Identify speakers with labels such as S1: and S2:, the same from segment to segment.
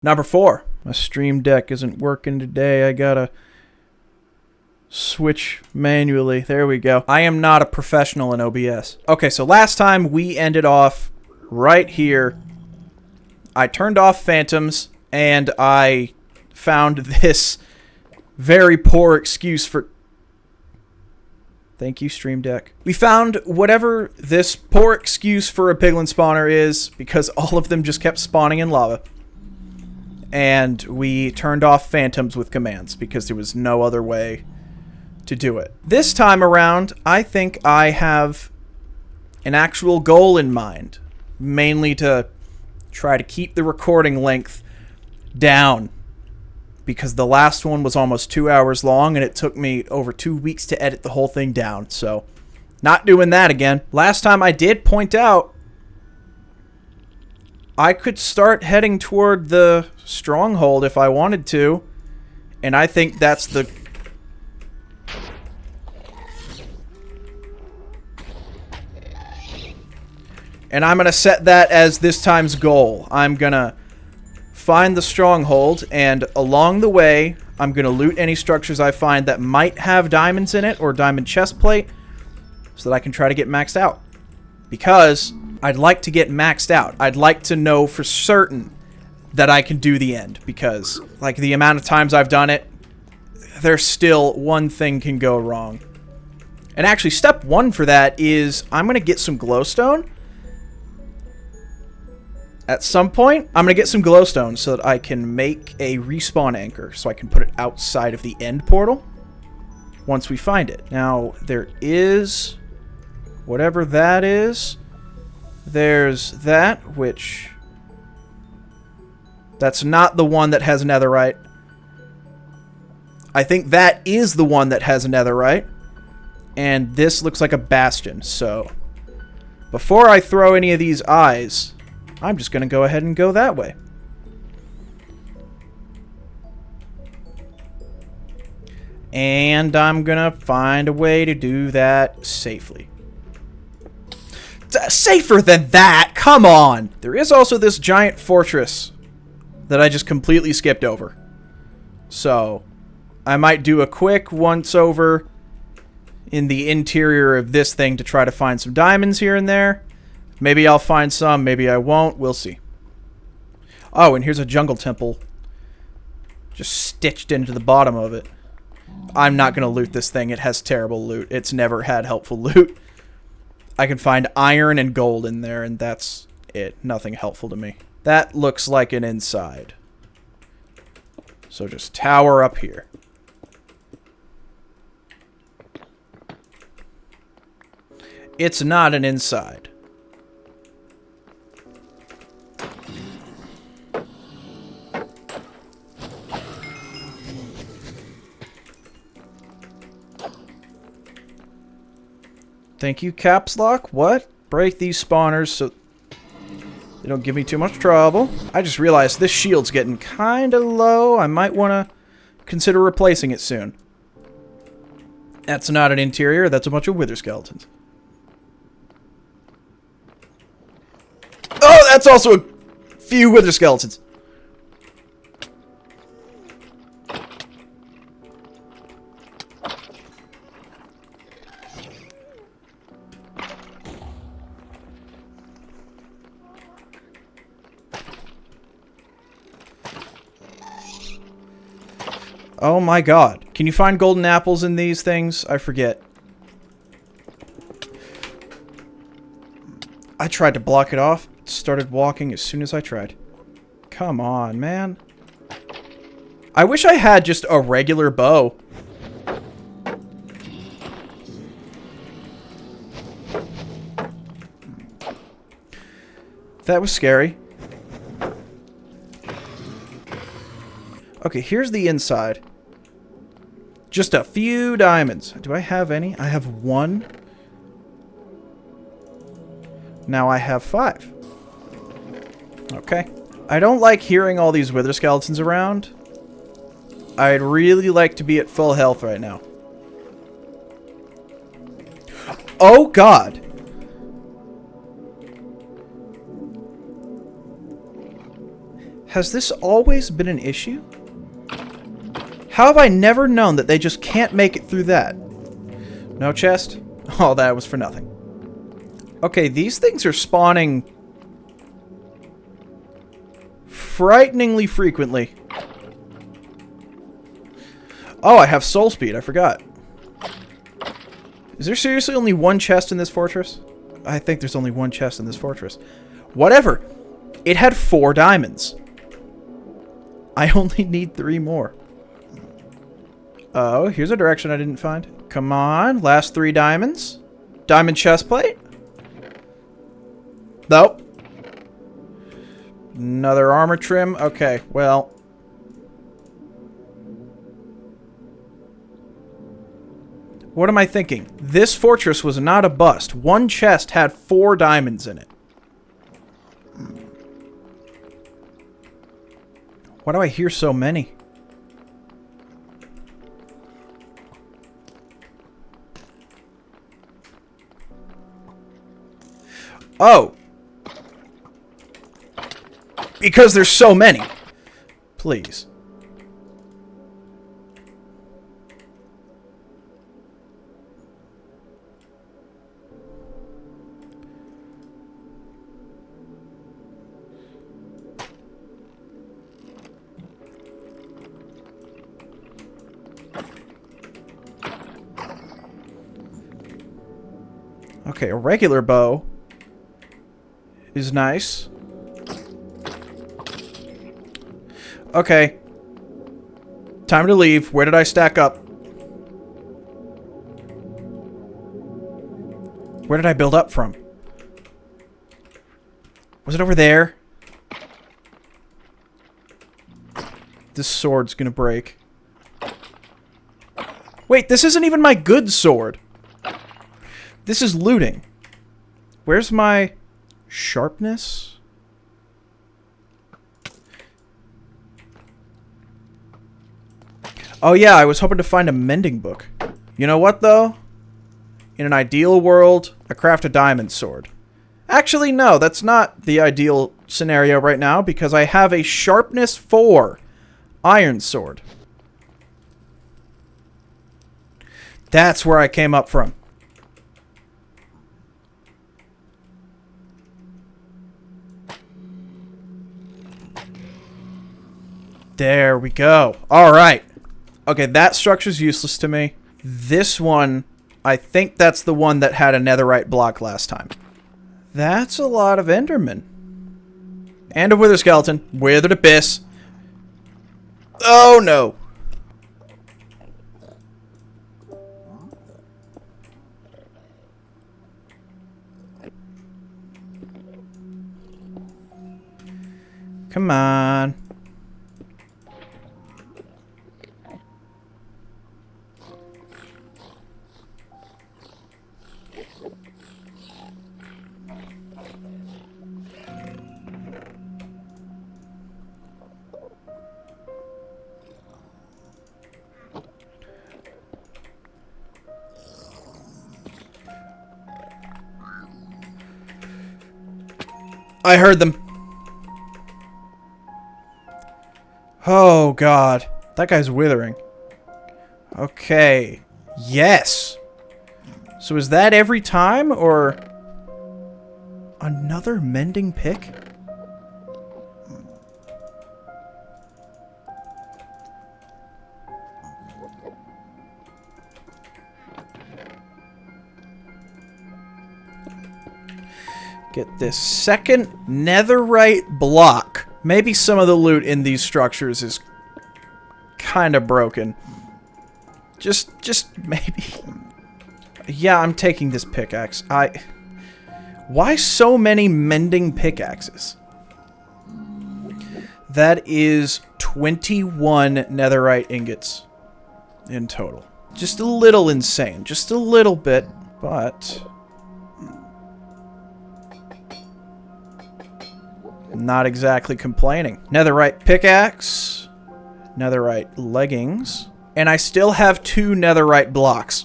S1: Number 4. My stream deck isn't working today. I gotta switch manually. There we go. I am not a professional in OBS. Okay, so last time we ended off right here. I turned off phantoms and I found this very poor excuse for... Thank you, Stream Deck. We found whatever this poor excuse for a piglin spawner is because all of them just kept spawning in lava. And we turned off phantoms with commands because there was no other way to do it. This time around, I think I have an actual goal in mind. Mainly to try to keep the recording length down. Because the last one was almost 2 hours long and it took me over 2 weeks to edit the whole thing down. So, not doing that again. Last time I did point out I could start heading toward the stronghold if I wanted to. And I think that's the... And I'm going to set that as this time's goal. I'm going to find the stronghold, and along the way, I'm going to loot any structures I find that might have diamonds in it or diamond chest plate so that I can try to get maxed out. Because I'd like to get maxed out. I'd like to know for certain that I can do the end, because like the amount of times I've done it, there's still one thing can go wrong. And actually, step 1 for that is I'm going to get some glowstone. At some point, I'm going to get some glowstone so that I can make a respawn anchor, so I can put it outside of the end portal once we find it. Now, there is whatever that is. There's that, which... That's not the one that has netherite. I think that is the one that has netherite. And this looks like a bastion, so... Before I throw any of these eyes, I'm just going to go ahead and go that way. And I'm going to find a way to do that safely. Safer than that! Come on! There is also this giant fortress that I just completely skipped over. So, I might do a quick once-over in the interior of this thing to try to find some diamonds here and there. Maybe I'll find some, maybe I won't. We'll see. Oh, and here's a jungle temple just stitched into the bottom of it. I'm not going to loot this thing. It has terrible loot. It's never had helpful loot. I can find iron and gold in there, and that's it. Nothing helpful to me. That looks like an inside. So just tower up here. It's not an inside. Thank you, caps lock. What? Break these spawners so they don't give me too much trouble. I just realized this shield's getting kind of low. I might want to consider replacing it soon. That's not an interior. That's a bunch of wither skeletons. Oh, that's also a few wither skeletons. Oh my god. Can you find golden apples in these things? I forget. I tried to block it off. Started walking as soon as I tried. Come on, man. I wish I had just a regular bow. That was scary. Okay, here's the inside. Just a few diamonds. Do I have any? I have 1. Now I have 5. Okay. I don't like hearing all these wither skeletons around. I'd really like to be at full health right now. Oh god! Has this always been an issue? How have I never known that they just can't make it through that? No chest? All that was for nothing. Okay, these things are spawning frighteningly frequently. Oh, I have soul speed. I forgot. Is there seriously only one chest in this fortress? I think there's only one chest in this fortress. Whatever. It had 4 diamonds. I only need 3 more. Oh, here's a direction I didn't find. Come on, last 3 diamonds. Diamond chest plate? Nope. Another armor trim. Okay, well. What am I thinking? This fortress was not a bust. One chest had 4 diamonds in it. Why do I hear so many? Oh. Because there's so many. Please. Okay, a regular bow is nice. Okay. Time to leave. Where did I stack up? Where did I build up from? Was it over there? This sword's gonna break. Wait, this isn't even my good sword. This is looting. Where's my sharpness? Oh yeah, I was hoping to find a mending book. You know what though? In an ideal world, I craft a diamond sword. Actually, no, that's not the ideal scenario right now because I have a sharpness 4 iron sword. That's where I came up from. There we go. All right. Okay, that structure's useless to me. This one, I think that's the one that had a netherite block last time. That's a lot of endermen. And a wither skeleton. Withered abyss. Oh, no. Come on. I heard them. Oh, God. That guy's withering. Okay. Yes. So is that every time, or another mending pick? Get this second netherite block. Maybe some of the loot in these structures is kind of broken. Just maybe. Yeah, I'm taking this pickaxe. Why so many mending pickaxes? That is 21 netherite ingots in total. Just a little insane. Just a little bit, but not exactly complaining. Netherite pickaxe, netherite leggings, and I still have 2 netherite blocks.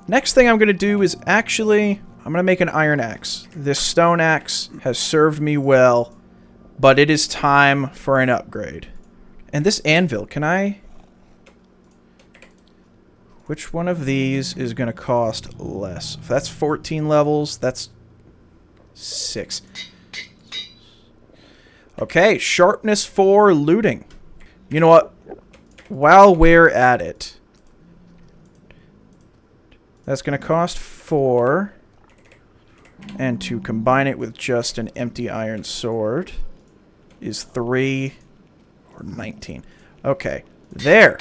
S1: Next thing I'm going to do is I'm going to make an iron axe. This stone axe has served me well but it is time for an upgrade. And this anvil, can I... Which one of these is going to cost less? If that's 14 levels, that's 6. Okay, sharpness 4, looting. You know what? While we're at it, that's going to cost 4. And to combine it with just an empty iron sword is 3 or 19. Okay, there.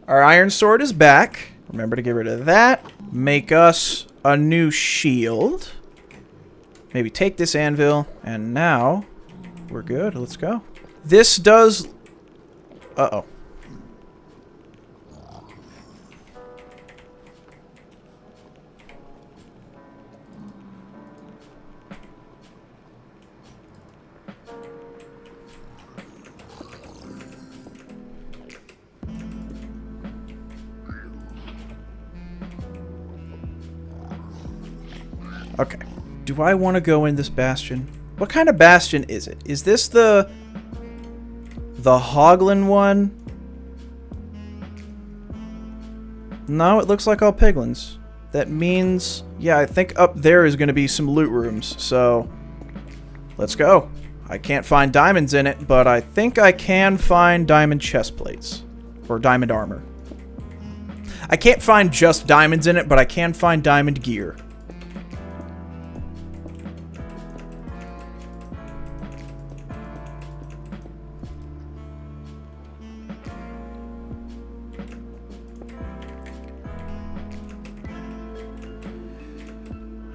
S1: Our iron sword is back. Remember to get rid of that. Make us a new shield. Maybe take this anvil. And now we're good. Let's go. This does... Uh-oh. Okay. Do I want to go in this bastion? What kind of bastion is it? Is this the Hoglin one? No, it looks like all piglins. That means, yeah, I think up there is going to be some loot rooms. So, let's go. I can't find diamonds in it, but I think I can find diamond chest plates. Or diamond armor. I can't find just diamonds in it, but I can find diamond gear.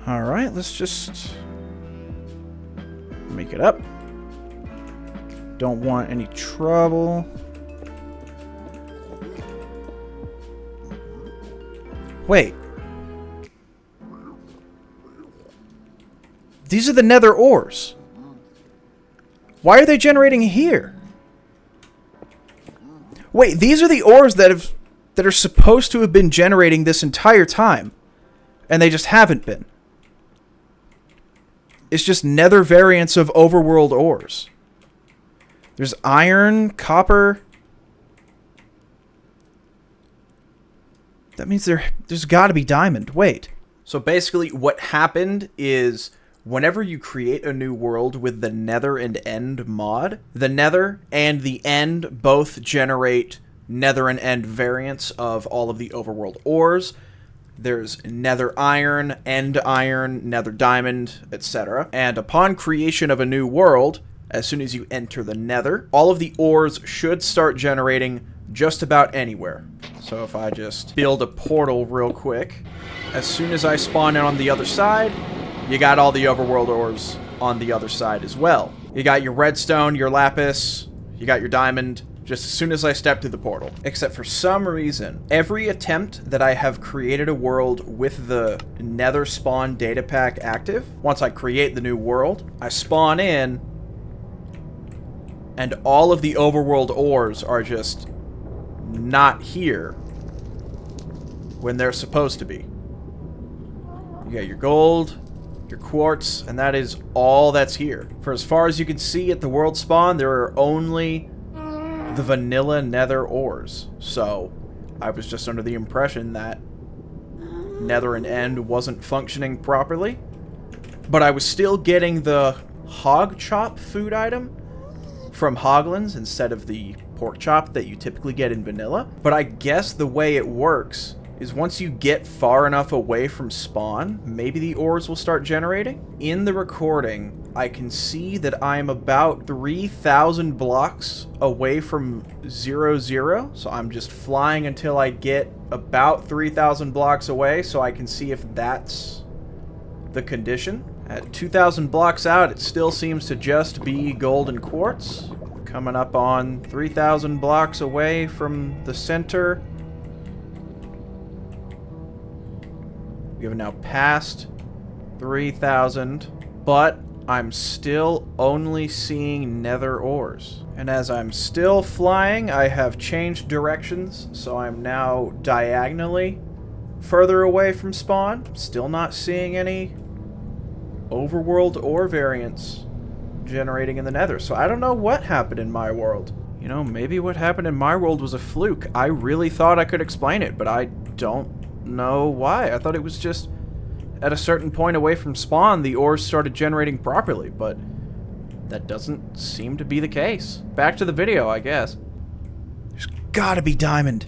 S1: Alright, let's just make it up. Don't want any trouble. Wait. These are the nether ores. Why are they generating here? Wait, these are the ores that are supposed to have been generating this entire time. And they just haven't been. It's just nether variants of overworld ores. There's iron, copper. That means there's got to be diamond. Wait. So basically what happened is whenever you create a new world with the nether and end mod, the nether and the end both generate nether and end variants of all of the overworld ores. There's nether iron, end iron, nether diamond, etc. And upon creation of a new world, as soon as you enter the nether, all of the ores should start generating just about anywhere. So if I just build a portal real quick, as soon as I spawn in on the other side, you got all the overworld ores on the other side as well. You got your redstone, your lapis, you got your diamond, just as soon as I step through the portal. Except for some reason, every attempt that I have created a world with the nether spawn datapack active, once I create the new world, I spawn in, and all of the overworld ores are just not here when they're supposed to be. You got your gold, your quartz, and that is all that's here. For as far as you can see at the world spawn, there are only the vanilla nether ores. So I was just under the impression that nether and end wasn't functioning properly. But I was still getting the hog chop food item from Hoglins instead of the pork chop that you typically get in vanilla. But I guess the way it works is once you get far enough away from spawn, maybe the ores will start generating. In the recording, I can see that I'm about 3,000 blocks away from 0, so I'm just flying until I get about 3,000 blocks away so I can see if that's the condition. At 2,000 blocks out, it still seems to just be gold and quartz. Coming up on 3,000 blocks away from the center. We have now passed 3,000, but I'm still only seeing nether ores. And as I'm still flying, I have changed directions, so I'm now diagonally further away from spawn. Still not seeing any overworld ore variants generating in the Nether. So I don't know what happened in my world. You know, maybe what happened in my world was a fluke. I really thought I could explain it, but I don't know why. I thought it was just at a certain point away from spawn, the ores started generating properly, but that doesn't seem to be the case. Back to the video, I guess. There's gotta be diamond.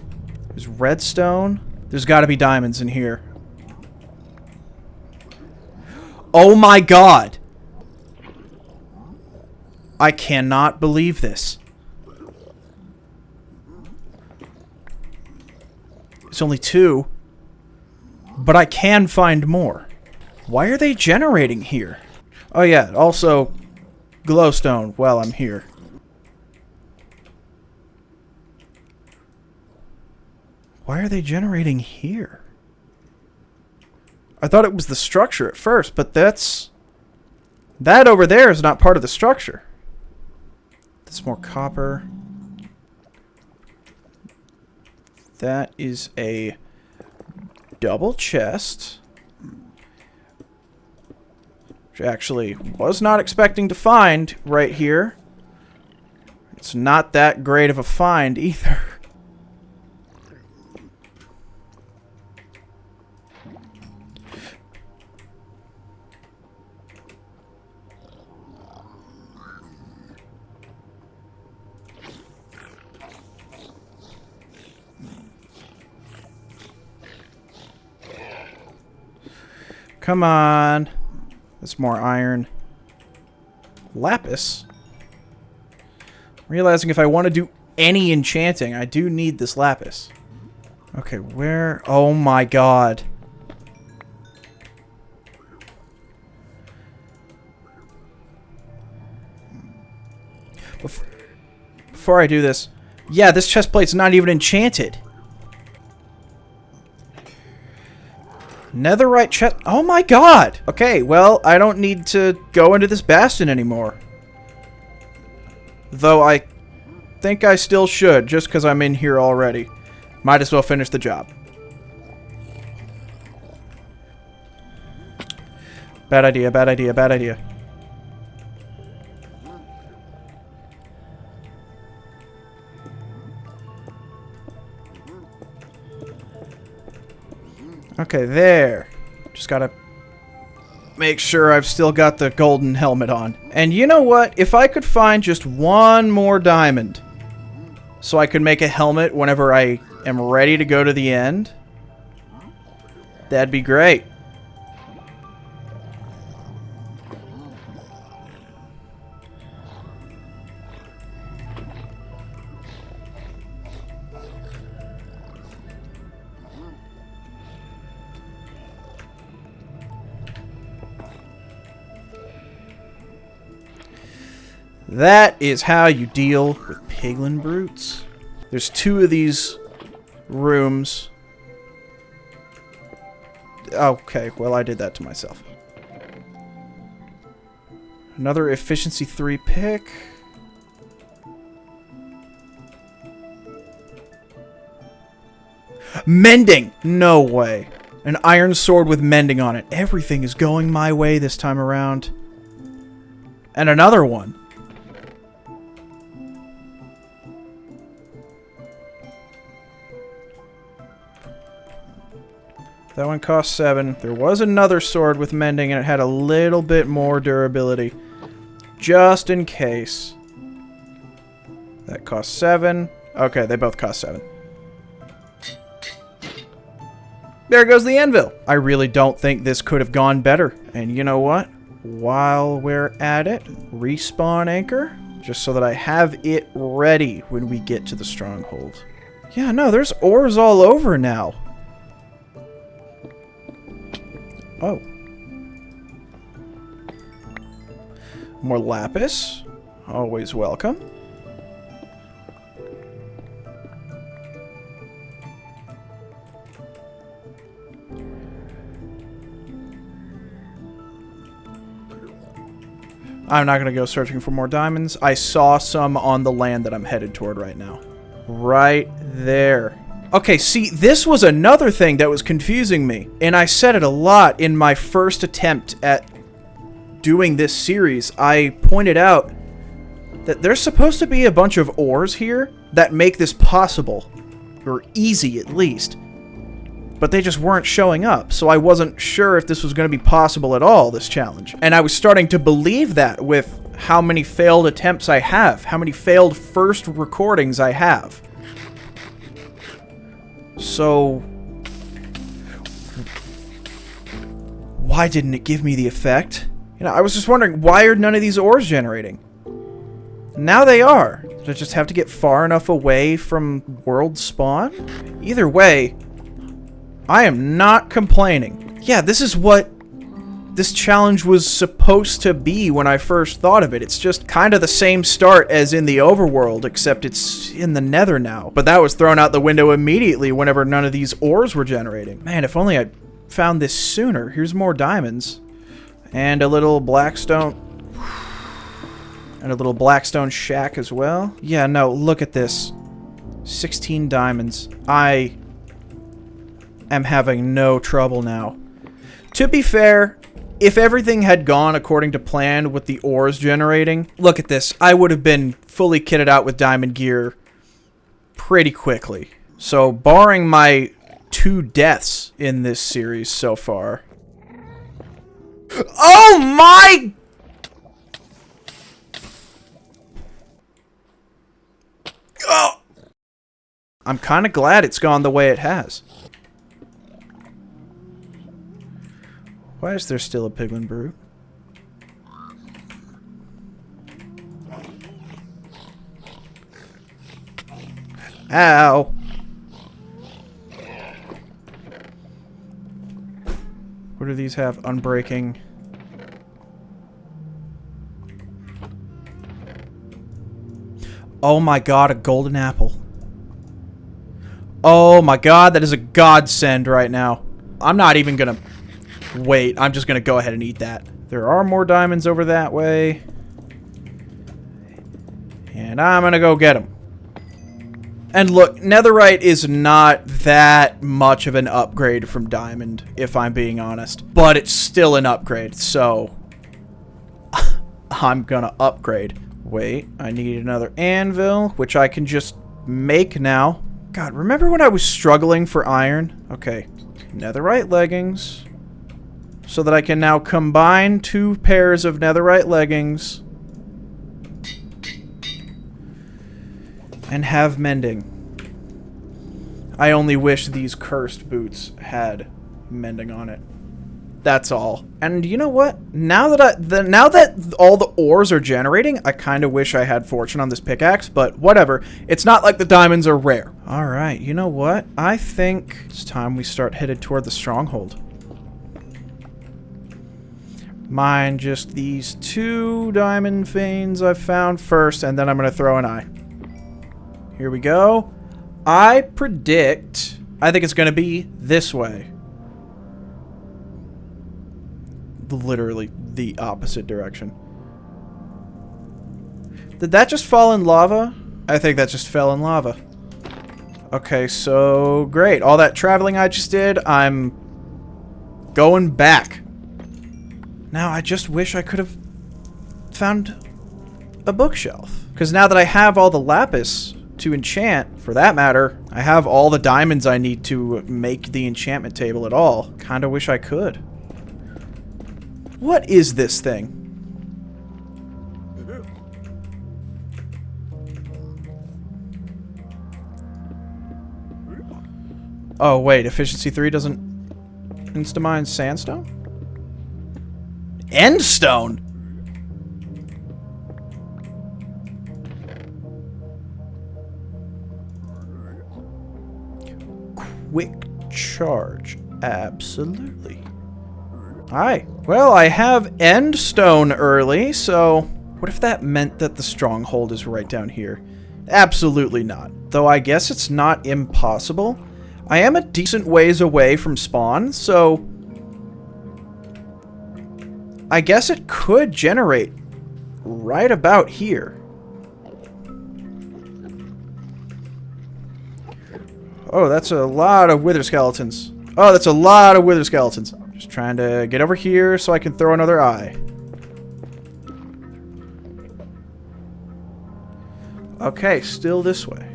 S1: There's redstone. There's gotta be diamonds in here. Oh my god! I cannot believe this. It's only 2. But I can find more. Why are they generating here? Oh yeah, also glowstone while I'm here. Why are they generating here? I thought it was the structure at first, but that over there is not part of the structure. That's more copper. That is a double chest, which I actually was not expecting to find right here. It's not that great of a find either. Come on. That's more iron. Lapis. Realizing if I want to do any enchanting, I do need this lapis. Okay, where? Oh my god. Before I do this, yeah, this chest plate's not even enchanted. Netherite chest. Oh my god! Okay, well, I don't need to go into this bastion anymore. Though I think I still should, just because I'm in here already. Might as well finish the job. Bad idea, bad idea, bad idea. Okay, there. Just gotta make sure I've still got the golden helmet on. And you know what? If I could find just one more diamond so I could make a helmet whenever I am ready to go to the end, that'd be great. That is how you deal with piglin brutes. There's 2 of these rooms. Okay, well I did that to myself. Another efficiency 3 pick. Mending! No way. An iron sword with mending on it. Everything is going my way this time around. And another one. That one cost 7. There was another sword with mending and it had a little bit more durability. Just in case. That cost 7. Okay, they both cost 7. There goes the anvil. I really don't think this could have gone better. And you know what? While we're at it, respawn anchor. Just so that I have it ready when we get to the stronghold. Yeah, no, there's ores all over now. Oh. More lapis. Always welcome. I'm not going to go searching for more diamonds. I saw some on the land that I'm headed toward right now. Right there. Okay, see, this was another thing that was confusing me. And I said it a lot in my first attempt at doing this series, I pointed out that there's supposed to be a bunch of ores here that make this possible. Or easy, at least. But they just weren't showing up, so I wasn't sure if this was going to be possible at all, this challenge. And I was starting to believe that with how many failed attempts I have, how many failed first recordings I have. So, why didn't it give me the effect? You know, I was just wondering, why are none of these ores generating? Now they are. Did I just have to get far enough away from world spawn? Either way, I am not complaining. Yeah, this is what this challenge was supposed to be when I first thought of it. It's just kind of the same start as in the overworld, except it's in the nether now. But that was thrown out the window immediately whenever none of these ores were generating. Man, if only I found this sooner. Here's more diamonds. And a little blackstone. And a little blackstone shack as well. Yeah, no, look at this. 16 diamonds. I am having no trouble now. To be fair, if everything had gone according to plan with the ores generating, look at this. I would have been fully kitted out with diamond gear pretty quickly. So, barring my 2 deaths in this series so far. Oh my! Oh! I'm kind of glad it's gone the way it has. Why is there still a piglin brood? Ow! What do these have? Unbreaking. Oh my god, a golden apple. Oh my god, that is a godsend right now. I'm not even gonna wait. I'm just gonna go ahead and eat that. There are more diamonds over that way. And I'm gonna go get them. And look, netherite is not that much of an upgrade from diamond, if I'm being honest. But it's still an upgrade, so I'm gonna upgrade. Wait, I need another anvil, which I can just make now. God, remember when I was struggling for iron? Okay, netherite leggings. So that I can now combine 2 pairs of netherite leggings. And have mending. I only wish these cursed boots had mending on it. That's all. And you know what? Now that all the ores are generating, I kind of wish I had fortune on this pickaxe, but whatever. It's not like the diamonds are rare. All right, you know what? I think it's time we start headed toward the stronghold. Mine just these 2 diamond veins I've found first, and then I'm going to throw an eye. Here we go. I predict, I think it's going to be this way. Literally the opposite direction. Did that just fall in lava? I think that just fell in lava. Okay, so great. All that traveling I just did, I'm going back. Now, I just wish I could have found a bookshelf. Because now that I have all the lapis to enchant, for that matter, I have all the diamonds I need to make the enchantment table at all. Kinda wish I could. What is this thing? Oh, wait. Efficiency 3 doesn't insta-mine sandstone? Endstone? Quick charge. Absolutely. Hi. Well, I have endstone early, so what if that meant that the stronghold is right down here? Absolutely not. Though I guess it's not impossible. I am a decent ways away from spawn, so I guess it could generate right about here. Oh, that's a lot of wither skeletons. Oh, that's a lot of wither skeletons. Just trying to get over here so I can throw another eye. Okay, still this way.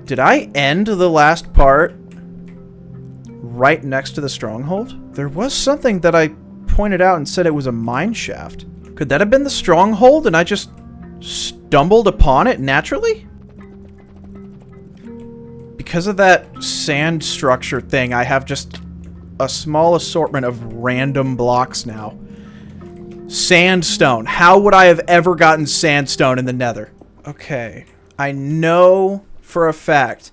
S1: Did I end the last part right next to the stronghold? There was something that I pointed out and said it was a mine shaft. Could that have been the stronghold and I just stumbled upon it naturally? Because of that sand structure thing, I have just a small assortment of random blocks now. Sandstone. How would I have ever gotten sandstone in the Nether? Okay. I know for a fact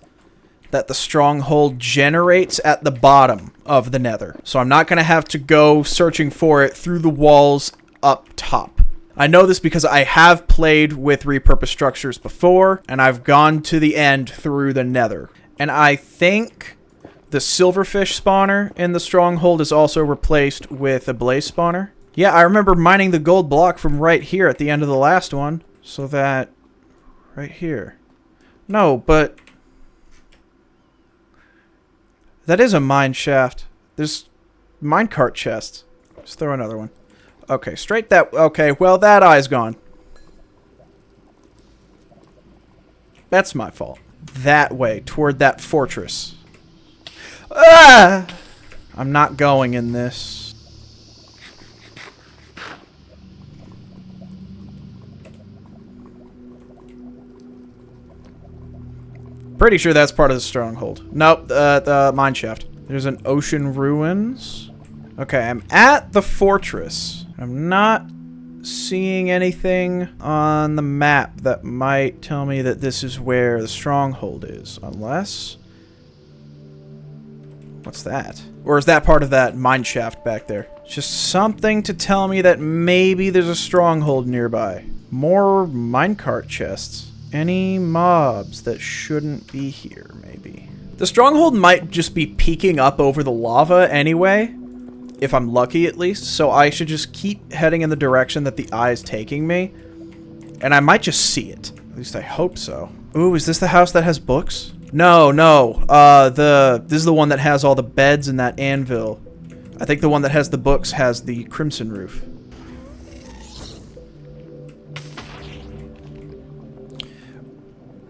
S1: that the stronghold generates at the bottom of the Nether. So I'm not going to have to go searching for it through the walls up top. I know this because I have played with repurposed structures before, and I've gone to the end through the Nether. And I think the silverfish spawner in the stronghold is also replaced with a blaze spawner. Yeah, I remember mining the gold block from right here at the end of the last one. So that... right here. No, but... that is a mine shaft. There's minecart chests. Just throw another one. Okay, straight that... okay, well, that eye's gone. That's my fault. That way, toward that fortress. Ah! I'm not going in this. Pretty sure that's part of the stronghold. Nope, the mine shaft. There's an ocean ruins. Okay, I'm at the fortress. I'm not seeing anything on the map that might tell me that this is where the stronghold is. Unless... what's that? Or is that part of that mine shaft back there? Just something to tell me that maybe there's a stronghold nearby. More minecart chests. Any mobs that shouldn't be here, maybe. The stronghold might just be peeking up over the lava anyway. If I'm lucky, at least. So I should just keep heading in the direction that the eye is taking me. And I might just see it. At least I hope so. Ooh, is this the house that has books? No, no. This is the one that has all the beds and that anvil. I think the one that has the books has the crimson roof.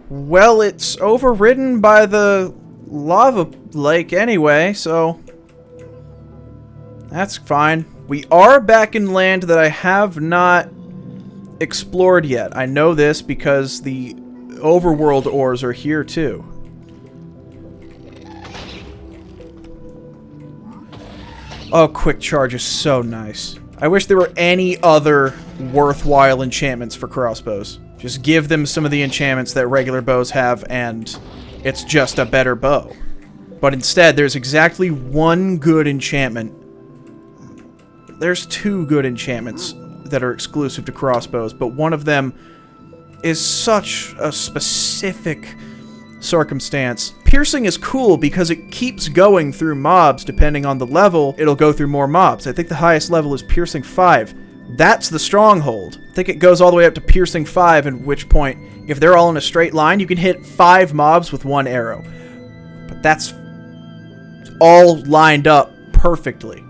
S1: Well, it's overridden by the lava lake anyway, so... that's fine. We are back in land that I have not explored yet. I know this because the overworld ores are here too. Oh, quick charge is so nice. I wish there were any other worthwhile enchantments for crossbows. Just give them some of the enchantments that regular bows have, and it's just a better bow. But instead, there's exactly one good enchantment. There's two good enchantments that are exclusive to crossbows, but one of them is such a specific circumstance. Piercing is cool because it keeps going through mobs. Depending on the level, it'll go through more mobs. I think the highest level is piercing 5. That's the stronghold. I think it goes all the way up to piercing 5, at which point, if they're all in a straight line, you can hit 5 mobs with 1 arrow. But that's all lined up perfectly.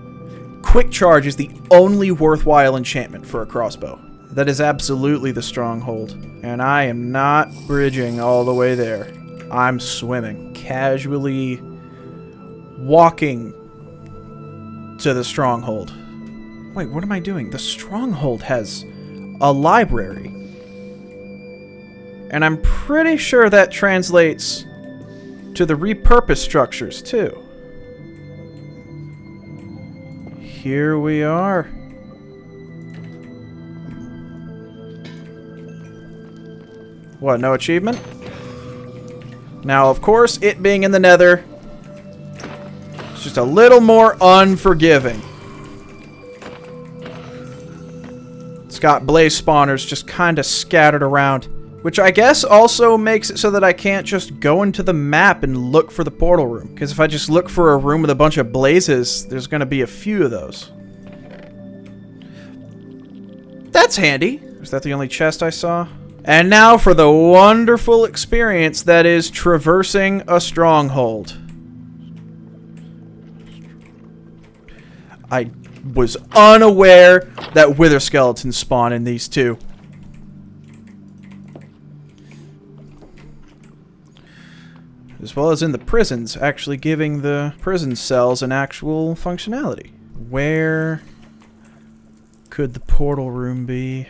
S1: Quick charge is the only worthwhile enchantment for a crossbow. That is absolutely the stronghold. And I am not bridging all the way there. I'm swimming. Casually walking to the stronghold. Wait, what am I doing? The stronghold has a library. And I'm pretty sure that translates to the repurposed structures, too. Here we are. What, no achievement? Now, of course, it being in the Nether, it's just a little more unforgiving. It's got blaze spawners just kind of scattered around, which I guess also makes it so that I can't just go into the map and look for the portal room. Because if I just look for a room with a bunch of blazes, there's going to be a few of those. That's handy. Is that the only chest I saw? And now for the wonderful experience that is traversing a stronghold. I was unaware that wither skeletons spawn in these two. as well as in the prisons, actually giving the prison cells an actual functionality. Where could the portal room be?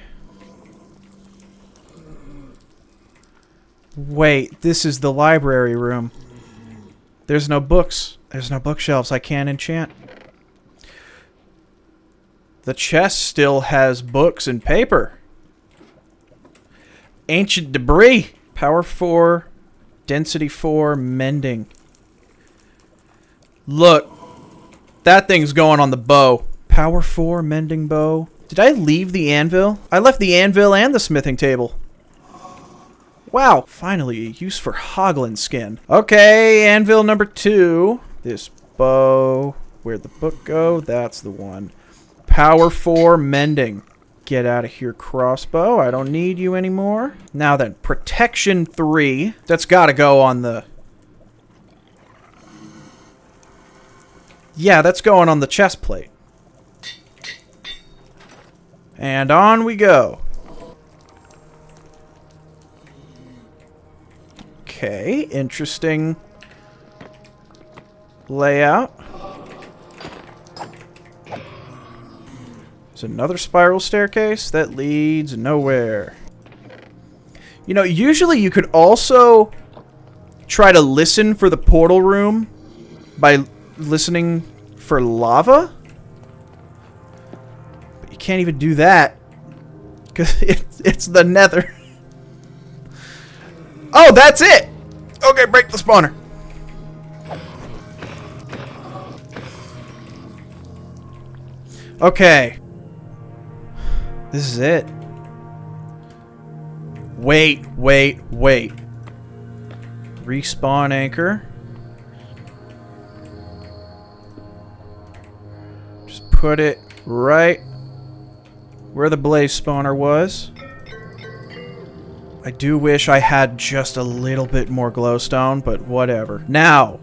S1: Wait, this is the library room. There's no books. There's no bookshelves. I can't enchant. The chest still has books and paper. Ancient debris. Power 4. Density 4. Mending. Look. That thing's going on the bow. Power 4. Mending bow. Did I leave the anvil? I left the anvil and the smithing table. Wow. Finally, a use for hoglin skin. Okay, anvil number 2. This bow. Where'd the book go? That's the one. Power 4 mending. Get out of here, crossbow. I don't need you anymore. Now then, protection 3. That's gotta go on the... Yeah, that's going on the chest plate. And on we go. Okay, interesting layout. There's another spiral staircase that leads nowhere. You know, usually you could also try to listen for the portal room by listening for lava. But you can't even do that because it's the nether. Oh, that's it! Okay, break the spawner. Okay. This is it. Wait. Respawn anchor. Just put it right where the blaze spawner was. I do wish I had just a little bit more glowstone, but whatever. Now,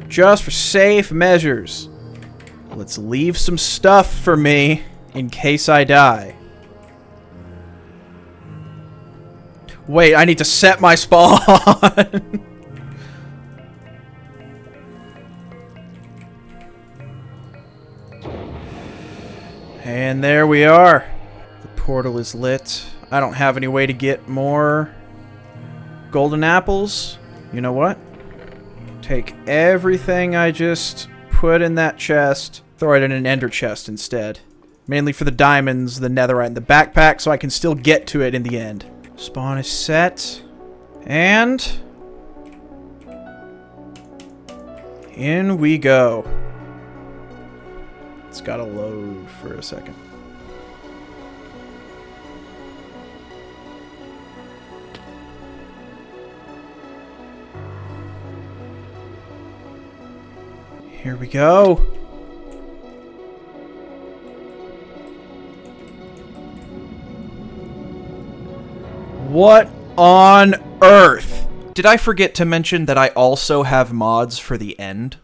S1: just for safe measures, let's leave some stuff for me in case I die. Wait, I need to set my spawn. And there we are. The portal is lit. I don't have any way to get more golden apples. You know what? Take everything I just put in that chest, throw it in an ender chest instead. Mainly for the diamonds, the netherite, and the backpack, so I can still get to it in the end. Spawn is set. And... in we go. It's gotta load for a second. Here we go. What on earth? Did I forget to mention that I also have mods for the end?